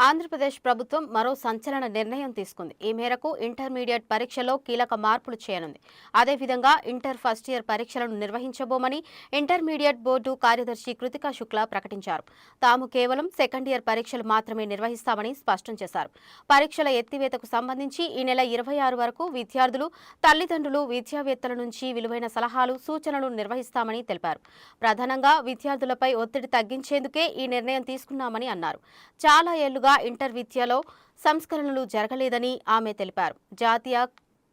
ఆంధ్రప్రదేశ్ ప్రభుత్వం మరో సంచలన నిర్ణయం తీసుకుంది. ఈ మేరకు ఇంటర్మీడియట్ పరీక్షలో కీలక మార్పులు చేయనుంది. అదేవిధంగా ఇంటర్ ఫస్ట్ ఇయర్ పరీక్షలను నిర్వహించబోమని ఇంటర్మీడియట్ బోర్డు కార్యదర్శి కృతికా శుక్లా ప్రకటించారు. తాము కేవలం సెకండ్ ఇయర్ పరీక్షలు మాత్రమే నిర్వహిస్తామని స్పష్టం చేశారు. పరీక్షల ఎత్తివేతకు సంబంధించి ఈ నెల 26 వరకు విద్యార్థులు, తల్లిదండ్రులు, విద్యావేత్తల నుంచి విలువైన సలహాలు, సూచనలు నిర్వహిస్తామని తెలిపారు. ప్రధానంగా విద్యార్థులపై ఒత్తిడి తగ్గించేందుకే ఈ నిర్ణయం తీసుకున్నామని అన్నారు. చాలా ఏళ్లుగా ఇంటర్ విద్యలో సంస్కరణలు జరగలేదని ఆమె తెలిపారు. జాతీయ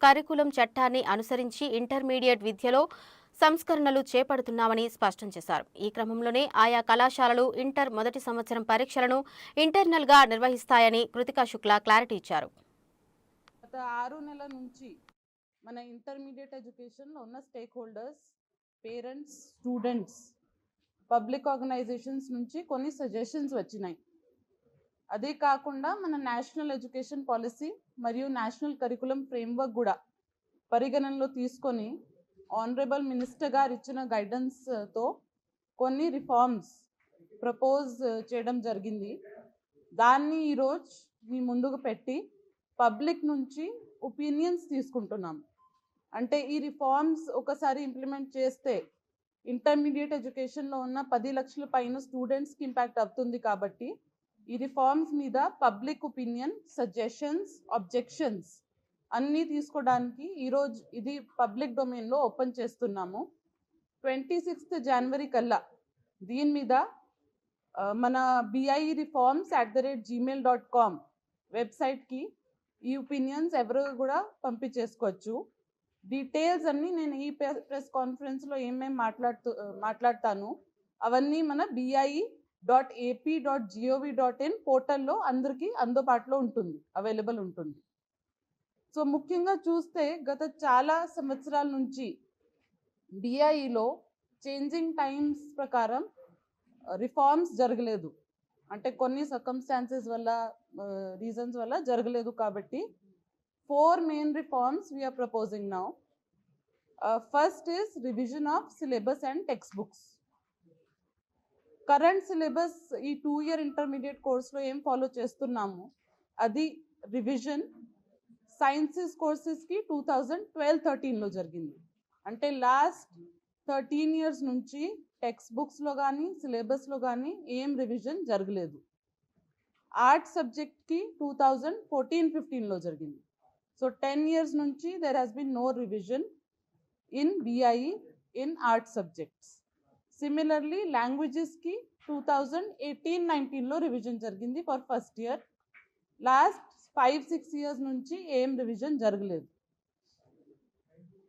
కరికులం చట్టాన్ని అనుసరించి ఇంటర్మీడియట్ విద్యలో సంస్కరణలు చేపడుతున్నామని స్పష్టం చేశారు. ఈ క్రమంలోనే ఆయా కళాశాలలు ఇంటర్ మొదటి సంవత్సరం పరీక్షలను ఇంటర్నల్గా నిర్వహిస్తాయని కృతికా శుక్లా క్లారిటీ ఇచ్చారు. గత 6 నెలల నుంచి మన ఇంటర్మీడియట్ ఎడ్యుకేషన్లో ఉన్న stakeholders, parents, students, public organisations నుంచి కొన్ని సజెషన్స్ వచ్చినాయి. అదే కాకుండా మన నేషనల్ ఎడ్యుకేషన్ పాలసీ మరియు నేషనల్ కరికులం ఫ్రేమ్వర్క్ కూడా పరిగణనలో తీసుకొని ఆనరబుల్ మినిస్టర్ గారు ఇచ్చిన గైడెన్స్తో కొన్ని రిఫార్మ్స్ ప్రపోజ్ చేయడం జరిగింది. దాన్ని ఈరోజు మీ ముందుకు పెట్టి పబ్లిక్ నుంచి ఒపీనియన్స్ తీసుకుంటున్నాం. అంటే ఈ రిఫార్మ్స్ ఒకసారి ఇంప్లిమెంట్ చేస్తే ఇంటర్మీడియట్ ఎడ్యుకేషన్లో ఉన్న 10 లక్షల పైన స్టూడెంట్స్కి ఇంపాక్ట్ అవుతుంది. కాబట్టి ఈ రిఫార్మ్స్ మీద పబ్లిక్ ఒపీనియన్, సజెషన్స్, ఆబ్జెక్షన్స్ అన్నీ తీసుకోవడానికి ఈరోజు ఇది పబ్లిక్ డొమైన్లో ఓపెన్ చేస్తున్నాము. 26 జనవరి కల్లా దీని మీద మన BIE-reforms@gmail.com వెబ్సైట్కి ఈ ఒపీనియన్స్ ఎవరు కూడా పంపించేసుకోవచ్చు. డీటెయిల్స్ అన్నీ నేను ఈ ప్రెస్ కాన్ఫరెన్స్లో ఏమేమి మాట్లాడతాను అవన్నీ మన BIE.AP.gov.in పోర్టల్లో అందరికీ అందుబాటులో ఉంటుంది, అవైలబుల్ ఉంటుంది. సో ముఖ్యంగా చూస్తే గత చాలా సంవత్సరాల నుంచి BIEలో చేంజింగ్ టైమ్స్ ప్రకారం రిఫార్మ్స్ జరగలేదు. అంటే కొన్ని సర్కమ్స్టాన్సెస్ వల్ల, రీజన్స్ వల్ల జరగలేదు. కాబట్టి 4 main reforms we're proposing now. First is revision of syllabus and textbooks. Current syllabus ఈ 2 ఇయర్ ఇంటర్మీడియట్ కోర్స్లో ఏం ఫాలో చేస్తున్నాము అది రివిజన్ సైన్సెస్ కోర్సెస్కి 2012-13లో జరిగింది. అంటే లాస్ట్ 13 ఇయర్స్ నుంచి టెక్స్ట్ బుక్స్లో కానీ సిలబస్లో కానీ ఏం రివిజన్ జరగలేదు. ఆర్ట్స్ సబ్జెక్ట్కి 2014-15లో జరిగింది. సో 10 ఇయర్స్ నుంచి there has been no revision in BIE in arts subjects. Similarly లాంగ్వేజెస్కి 2018-19లో రివిజన్ జరిగింది for first year. Last 5-6 years నుంచి ఏం రివిజన్ జరగలేదు.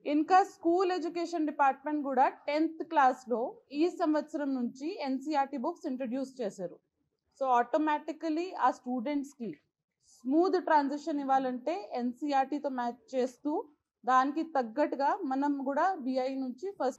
ఇంకా స్కూల్ ఎడ్యుకేషన్ డిపార్ట్మెంట్ కూడా 10th క్లాస్లో ఈ సంవత్సరం నుంచి NCERT బుక్స్ ఇంట్రడ్యూస్ చేశారు. సో ఆటోమేటికలీ ఆ స్టూడెంట్స్కి స్మూత్ ట్రాన్సిషన్ ఇవ్వాలంటే NCERTతో మ్యాచ్ చేస్తూ దానికి తగ్గట్టుగా మనం కూడా BIE నుంచి ఫస్ట్